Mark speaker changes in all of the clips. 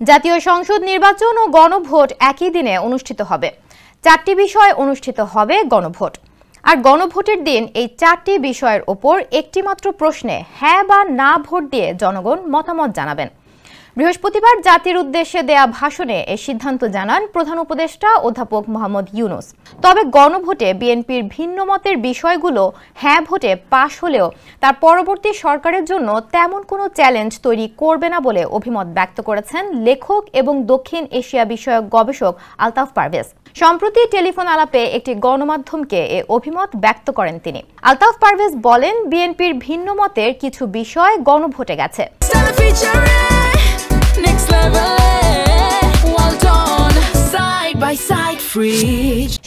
Speaker 1: জাতীয় সংসদ নির্বাচন ও গণভোট একই দিনে অনুষ্ঠিত হবে। 4টি বিষয় অনুষ্ঠিত হবে গণভোট। আর গণভোটের দিন এই 4টি বিষয়ের ওপর একটি মাত্র প্রশ্নে হ্যাঁ বা না ভোট দিয়ে জনগণ মতামত জানাবেন। বৃহস্পতিবার জাতির উদ্দেশ্যে দেয়া ভাষণে এই সিদ্ধান্ত জানান প্রধান উপদেষ্টা অধ্যাপক মোহাম্মদ ইউনূস। তবে গণভোটে বিএনপির ভিন্ন মতের বিষয়গুলো হ্যাঁ ভোটে পাশ হলেও তার পরবর্তী সরকারের জন্য তেমন কোনো চ্যালেঞ্জ তৈরি করবে না বলে অভিমত ব্যক্ত করেছেন লেখক এবং দক্ষিণ এশিয়া বিষয়ক গবেষক আলতাফ পারভেজ। সম্প্রতি টেলিফোন আলাপে একটি গণমাধ্যমকে এ অভিমত ব্যক্ত করেন তিনি। আলতাফ পারভেজ বলেন, বিএনপির ভিন্ন মতের কিছু বিষয় গণভোটে গেছে।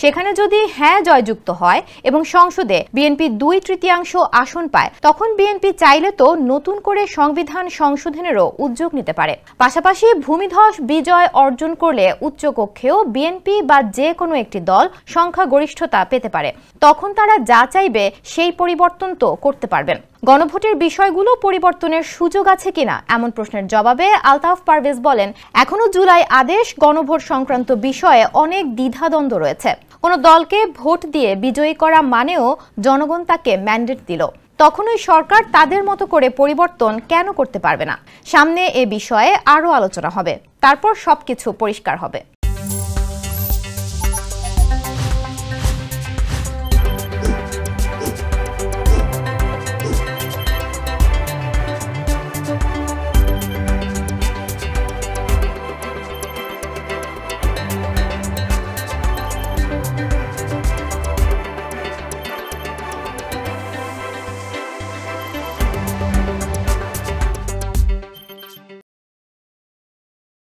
Speaker 1: সেখানে যদি হ্যাঁ জয়যুক্ত হয় এবং সংসদে বিএনপি 2/3 আসন পায়, তখন বিএনপি চাইলে তো নতুন করে সংবিধান সংশোধনেরও উদ্যোগ নিতে পারে। পাশাপাশি ভূমিধস বিজয় অর্জন করলে উচ্চকক্ষেও বিএনপি বা যে কোনো একটি দল সংখ্যাগরিষ্ঠতা পেতে পারে। তখন তারা যা চাইবে সেই পরিবর্তন তো করতে পারবেন। গণভোটের বিষয়গুলো পরিবর্তনের সুযোগ আছে কিনা এমন প্রশ্নের জবাবে আলতাফ পারভেজ বলেন, এখনো জুলাই আদেশ গণভোট সংক্রান্ত বিষয়ে অনেক দ্বিধাদ্বন্দ্ব রয়েছে। কোনো দলকে ভোট দিয়ে বিজয়ী করা মানেও জনগণ তাকে ম্যান্ডেট দিল। তখনই সরকার তাদের মতো করে পরিবর্তন কেন করতে পারবে না? সামনে এ বিষয়ে আরও আলোচনা হবে, তারপর সবকিছু পরিষ্কার হবে।